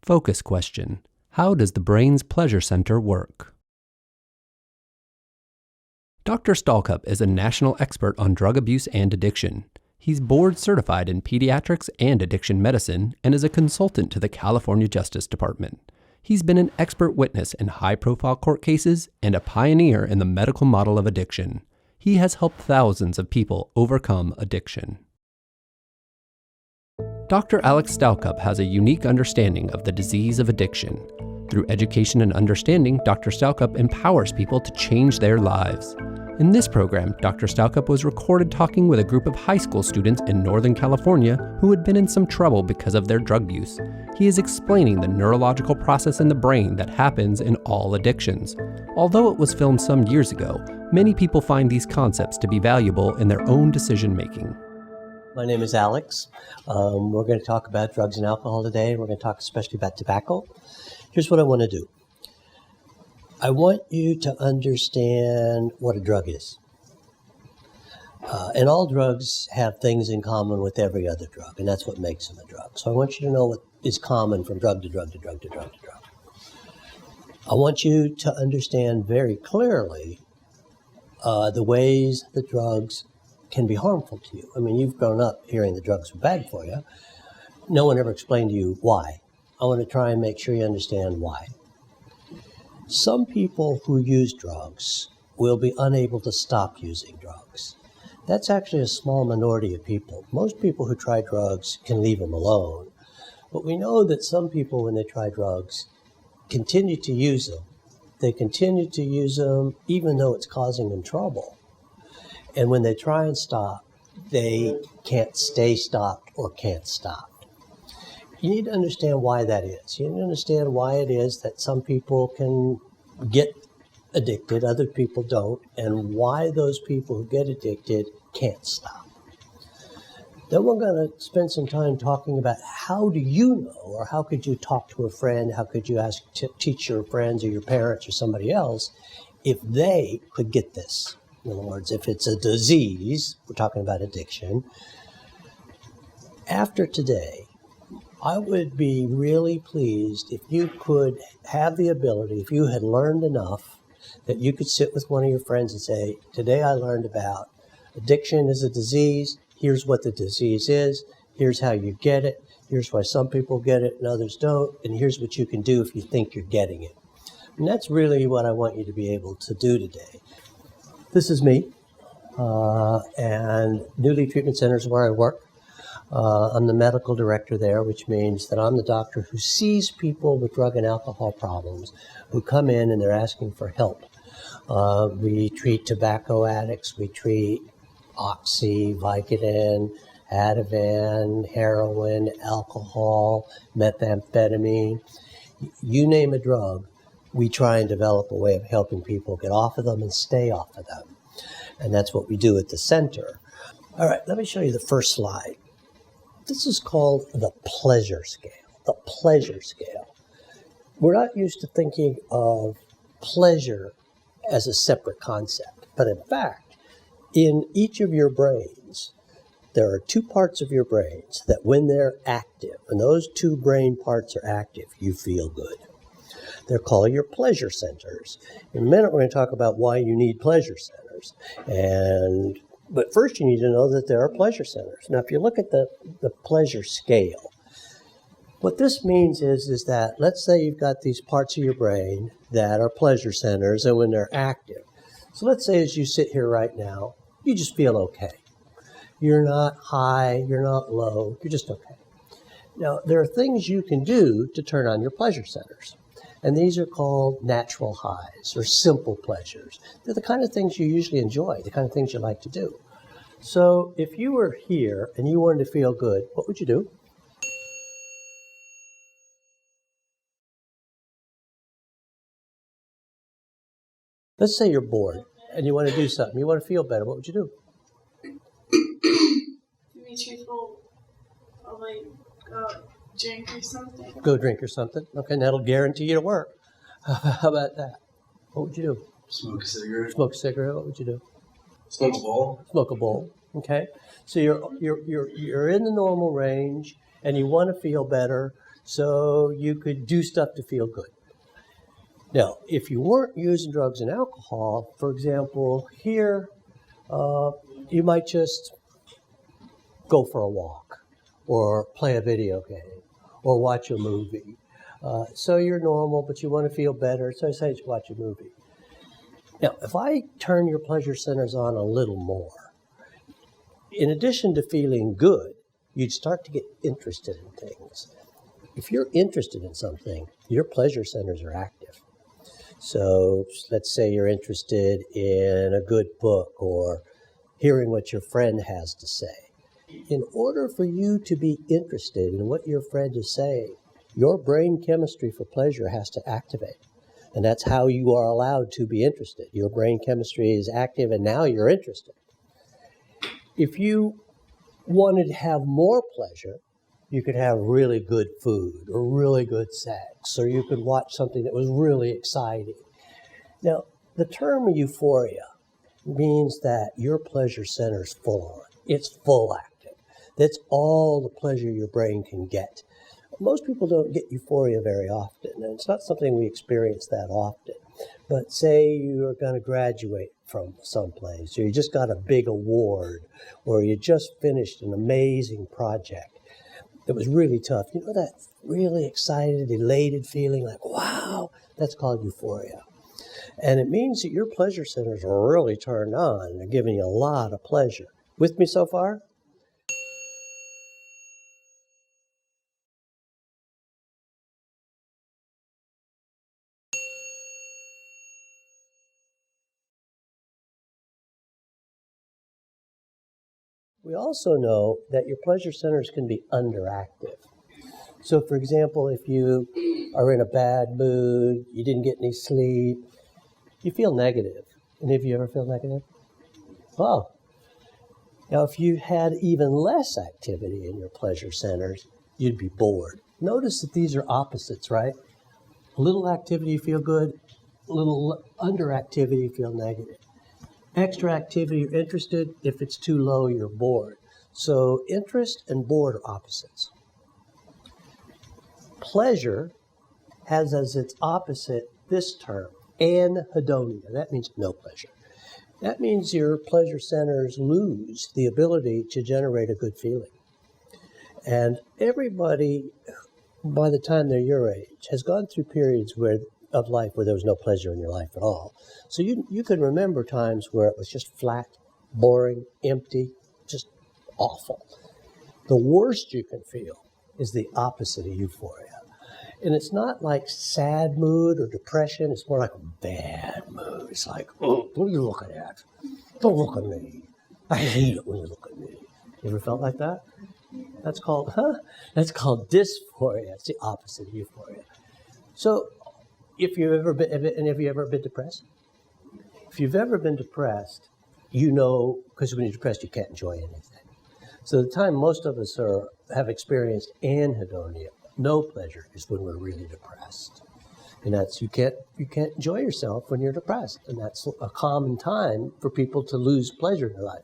Focus question. How does the brain's pleasure center work? Dr. Stalcup is a national expert on drug abuse and addiction. He's board certified in pediatrics and addiction medicine and is a consultant to the California Justice Department. He's been an expert witness in high-profile court cases and a pioneer in the medical model of addiction. He has helped thousands of people overcome addiction. Dr. Alex Stalcup has a unique understanding of the disease of addiction. Through education and understanding, Dr. Stalcup empowers people to change their lives. In this program, Dr. Stalcup was recorded talking with a group of high school students in Northern California who had been in some trouble because of their drug use. He is explaining the neurological process in the brain that happens in all addictions. Although it was filmed some years ago, many people find these concepts to be valuable in their own decision-making. My name is Alex. We're going to talk about drugs and alcohol today. We're going to talk especially about tobacco. Here's what I want to do. I want you to understand what a drug is. And all drugs have things in common with every other drug, and that's what makes them a drug. So I want you to know what is common from drug to drug to drug to drug to drug. I want you to understand very clearly the ways that drugs can be harmful to you. I mean, you've grown up hearing the drugs are bad for you. No one ever explained to you why. I want to try and make sure you understand why. Some people who use drugs will be unable to stop using drugs. That's actually a small minority of people. Most people who try drugs can leave them alone. But we know that some people, when they try drugs, continue to use them. They continue to use them even though it's causing them trouble. And when they try and stop, they can't stay stopped or can't stop. You need to understand why that is. You need to understand why it is that some people can get addicted, other people don't, and why those people who get addicted can't stop. Then we're going to spend some time talking about how do you know, or how could you talk to a friend, how could you teach your friends or your parents or somebody else if they could get this. In other words, if it's a disease, we're talking about addiction. After today, I would be really pleased if you could have the ability, if you had learned enough, that you could sit with one of your friends and say, today I learned about addiction is a disease, here's what the disease is, here's how you get it, here's why some people get it and others don't, and here's what you can do if you think you're getting it. And that's really what I want you to be able to do today. This is me, and Newly Treatment Center is where I work. I'm the medical director there, which means that I'm the doctor who sees people with drug and alcohol problems who come in and they're asking for help. We treat tobacco addicts, we treat Oxy, Vicodin, Ativan, heroin, alcohol, methamphetamine. You name a drug, we try and develop a way of helping people get off of them and stay off of them. And that's what we do at the center. All right, let me show you the first slide. This is called the pleasure scale. The pleasure scale. We're not used to thinking of pleasure as a separate concept. But in fact, in each of your brains, there are two parts of your brains that when they're active, and those two brain parts are active, you feel good. They're called your pleasure centers. In a minute, we're going to talk about why you need pleasure centers. But first, you need to know that there are pleasure centers. Now, if you look at the pleasure scale, what this means is that, let's say you've got these parts of your brain that are pleasure centers, and when they're active. So let's say as you sit here right now, you just feel okay. You're not high, you're not low, you're just okay. Now, there are things you can do to turn on your pleasure centers. And these are called natural highs or simple pleasures. They're the kind of things you usually enjoy, the kind of things you like to do. So if you were here and you wanted to feel good, what would you do? Let's say you're bored and you want to do something. You want to feel better. What would you do? To be truthful, probably drink or something. Go drink or something. Okay, and that'll guarantee you to work. How about that? What would you do? Smoke a cigarette. Smoke a cigarette. What would you do? Smoke a bowl. Smoke a bowl. Okay. So you're in the normal range, and you want to feel better. So you could do stuff to feel good. Now, if you weren't using drugs and alcohol, for example, here, you might just go for a walk or play a video game or watch a movie. So you're normal, but you want to feel better, so I say just watch a movie. Now, if I turn your pleasure centers on a little more, in addition to feeling good, you'd start to get interested in things. If you're interested in something, your pleasure centers are active. So let's say you're interested in a good book or hearing what your friend has to say. In order for you to be interested in what your friend is saying, your brain chemistry for pleasure has to activate. And that's how you are allowed to be interested. Your brain chemistry is active and now you're interested. If you wanted to have more pleasure, you could have really good food or really good sex, or you could watch something that was really exciting. Now, the term euphoria means that your pleasure center is full on. It's full active. That's all the pleasure your brain can get. Most people don't get euphoria very often, and it's not something we experience that often. But say you're going to graduate from someplace, or you just got a big award, or you just finished an amazing project that was really tough. You know that really excited, elated feeling like, wow, that's called euphoria. And it means that your pleasure centers are really turned on and they're giving you a lot of pleasure. With me so far? We also know that your pleasure centers can be underactive. So, for example, if you are in a bad mood, you didn't get any sleep, you feel negative. Any of you ever feel negative? Well, now if you had even less activity in your pleasure centers, you'd be bored. Notice that these are opposites, right? A little activity, you feel good. A little underactivity, you feel negative. Extra activity, you're interested. If it's too low, you're bored. So interest and bored are opposites. Pleasure has as its opposite this term, anhedonia. That means no pleasure. That means your pleasure centers lose the ability to generate a good feeling. And everybody, by the time they're your age, has gone through periods of life where there was no pleasure in your life at all. So you can remember times where it was just flat, boring, empty, just awful. The worst you can feel is the opposite of euphoria. And it's not like sad mood or depression. It's more like a bad mood. It's like, oh, what are you looking at? Don't look at me. I hate it when you look at me. You ever felt like that? That's called dysphoria. It's the opposite of euphoria. So if you've ever been depressed? If you've ever been depressed, you know, because when you're depressed, you can't enjoy anything. So the time most of us have experienced anhedonia, no pleasure, is when we're really depressed. And that's, you can't enjoy yourself when you're depressed. And that's a common time for people to lose pleasure in their life.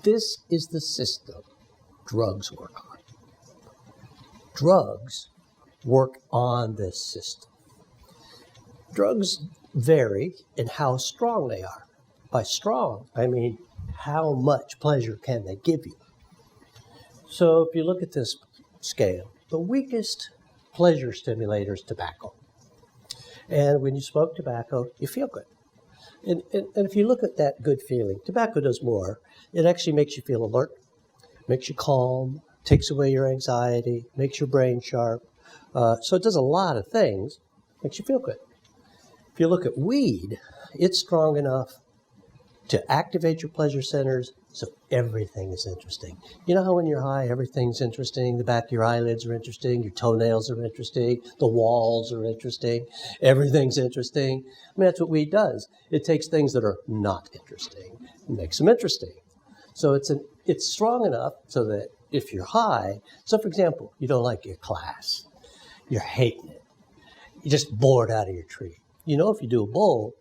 This is the system drugs work on. Drugs work on this system. Drugs vary in how strong they are. By strong, I mean how much pleasure can they give you. So if you look at this scale, the weakest pleasure stimulator is tobacco. And when you smoke tobacco, you feel good. And if you look at that good feeling, tobacco does more. It actually makes you feel alert, makes you calm, takes away your anxiety, makes your brain sharp. So it does a lot of things, makes you feel good. If you look at weed, it's strong enough to activate your pleasure centers so everything is interesting. You know how when you're high, everything's interesting? The back of your eyelids are interesting, your toenails are interesting, the walls are interesting, everything's interesting. I mean, that's what weed does. It takes things that are not interesting and makes them interesting. So it's strong enough so that if you're high, so for example, you don't like your class, you're hating it, you're just bored out of your tree. You know, if you do a bowl,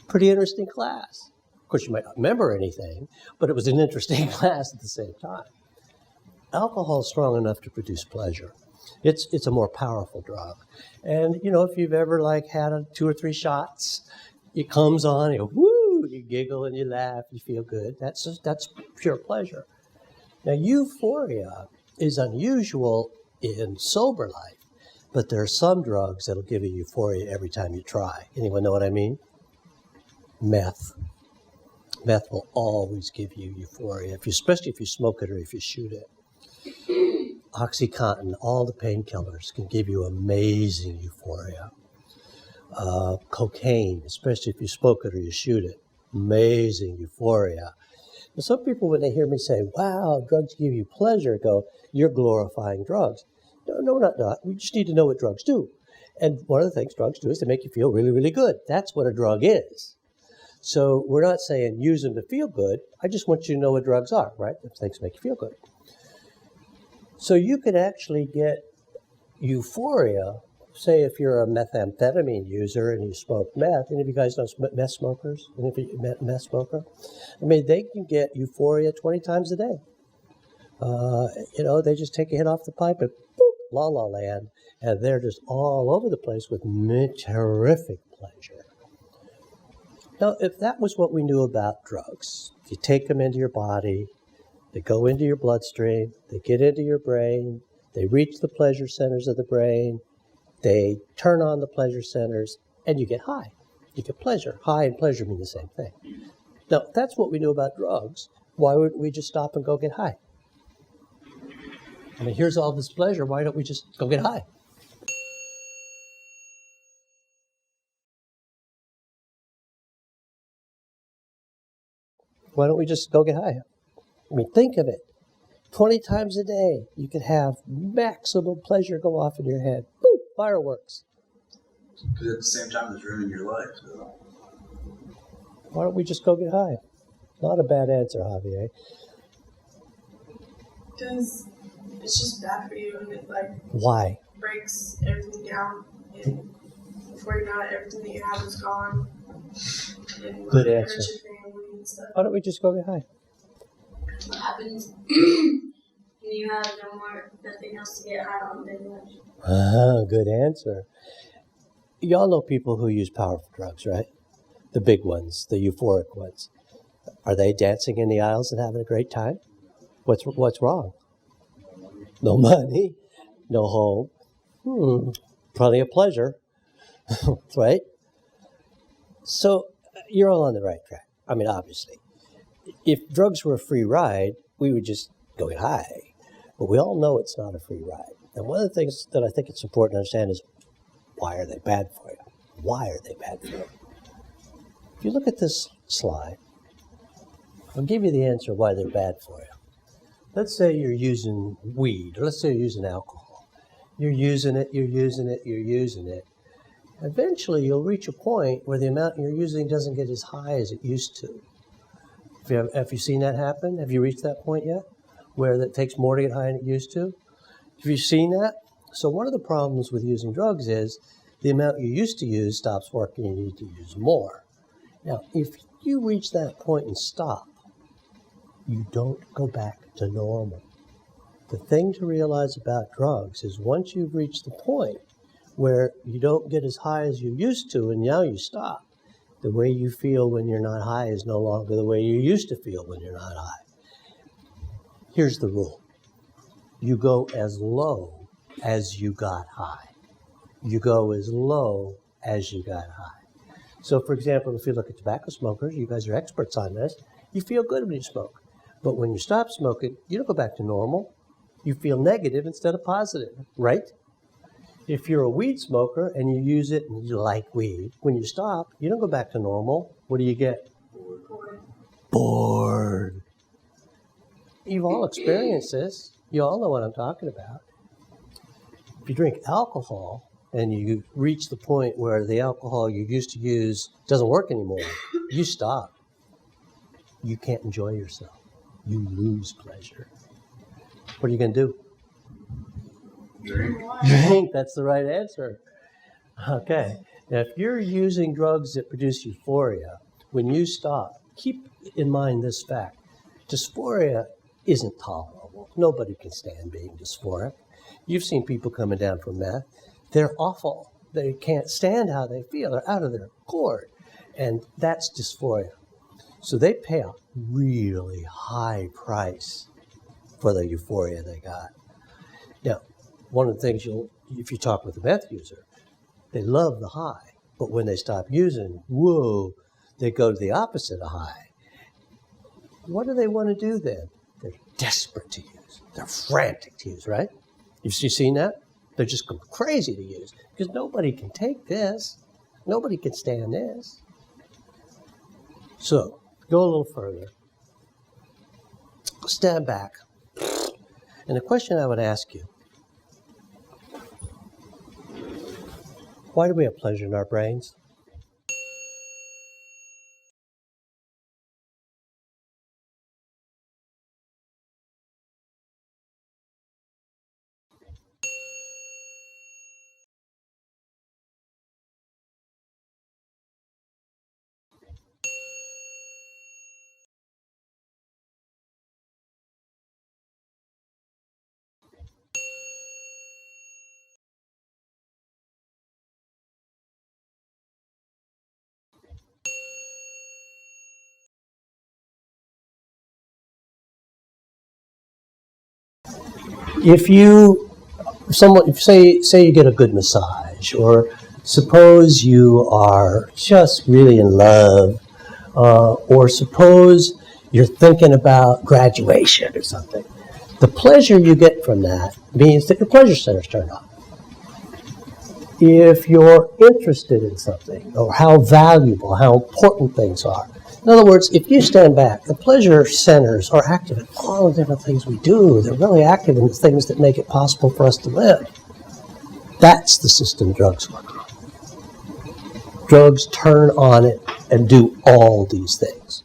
pretty interesting class. Of course, you might not remember anything, but it was an interesting class at the same time. Alcohol is strong enough to produce pleasure. It's a more powerful drug. And, you know, if you've ever had 2 or 3 shots, it comes on, you go, woo, you giggle and you laugh, you feel good. That's pure pleasure. Now, euphoria is unusual in sober life, but there are some drugs that'll give you euphoria every time you try. Anyone know what I mean? Meth. Meth will always give you euphoria, especially if you smoke it or if you shoot it. OxyContin, all the painkillers can give you amazing euphoria. Cocaine, especially if you smoke it or you shoot it, amazing euphoria. And some people, when they hear me say, wow, drugs give you pleasure, go, you're glorifying drugs. No, we're not. We just need to know what drugs do. And one of the things drugs do is they make you feel really, really good. That's what a drug is. So we're not saying use them to feel good. I just want you to know what drugs are, right? Things make you feel good. So you can actually get euphoria, say if you're a methamphetamine user and you smoke meth. Any of you guys know meth smokers? Any of you meth smoker? I mean, they can get euphoria 20 times a day. You know, they just take a hit off the pipe and boop, la la land, and they're just all over the place with terrific pleasure. Now, if that was what we knew about drugs, you take them into your body, they go into your bloodstream, they get into your brain, they reach the pleasure centers of the brain, they turn on the pleasure centers, and you get high. You get pleasure. High and pleasure mean the same thing. Now, if that's what we knew about drugs, why wouldn't we just stop and go get high? I mean, here's all this pleasure, why don't we just go get high? Why don't we just go get high? I mean, think of it. 20 times a day, you could have maximum pleasure go off in your head. Boom, fireworks. Because at the same time, it's ruining your life. So. Why don't we just go get high? Not a bad answer, Javier. Because it's just bad for you, and it Why? breaks everything down, and before you know it, everything that you have is gone. And Good it answer. hurts your family and stuff. Why don't we just go get high? What happens when you have nothing else to get high on than lunch? Good answer. Y'all know people who use powerful drugs, right? The big ones, the euphoric ones. Are they dancing in the aisles and having a great time? What's wrong? No money, no home, plenty of pleasure, right? So you're all on the right track. I mean, obviously. If drugs were a free ride, we would just go get high. But we all know it's not a free ride. And one of the things that I think it's important to understand is, why are they bad for you? Why are they bad for you? If you look at this slide, I'll give you the answer why they're bad for you. Let's say you're using weed, or let's say you're using alcohol. You're using it. Eventually, you'll reach a point where the amount you're using doesn't get as high as it used to. Have you seen that happen? Have you reached that point yet? Where it takes more to get high than it used to? Have you seen that? So one of the problems with using drugs is the amount you used to use stops working and you need to use more. Now, if you reach that point and stop, you don't go back to normal. The thing to realize about drugs is once you've reached the point where you don't get as high as you used to and now you stop, the way you feel when you're not high is no longer the way you used to feel when you're not high. Here's the rule. You go as low as you got high. You go as low as you got high. So, for example, if you look at tobacco smokers, you guys are experts on this, you feel good when you smoke. But when you stop smoking, you don't go back to normal. You feel negative instead of positive, right? If you're a weed smoker and you use it and you like weed, when you stop, you don't go back to normal. What do you get? Bored. Bored. You've all experienced this. You all know what I'm talking about. If you drink alcohol and you reach the point where the alcohol you used to use doesn't work anymore, you stop. You can't enjoy yourself. You lose pleasure. What are you going to do? Drink. That's the right answer. Okay. Now, if you're using drugs that produce euphoria, when you stop, keep in mind this fact. Dysphoria isn't tolerable. Nobody can stand being dysphoric. You've seen people coming down from meth. They're awful. They can't stand how they feel. They're out of their accord. And that's dysphoria. So they pay a really high price for the euphoria they got. Now, one of the things if you talk with a meth user, they love the high. But when they stop using, whoa, they go to the opposite of high. What do they want to do then? They're desperate to use. They're frantic to use, right? You've seen that? They're just going crazy to use because nobody can take this. Nobody can stand this. So, go a little further. Stand back. And the question I would ask you, why do we have pleasure in our brains? If say you get a good massage, or suppose you are just really in love, or suppose you're thinking about graduation or something, the pleasure you get from that means that your pleasure center's turned on. If you're interested in something, or how valuable, how important things are. In other words, if you stand back, the pleasure centers are active in all the different things we do. They're really active in the things that make it possible for us to live. That's the system drugs work on. Drugs turn on it and do all these things.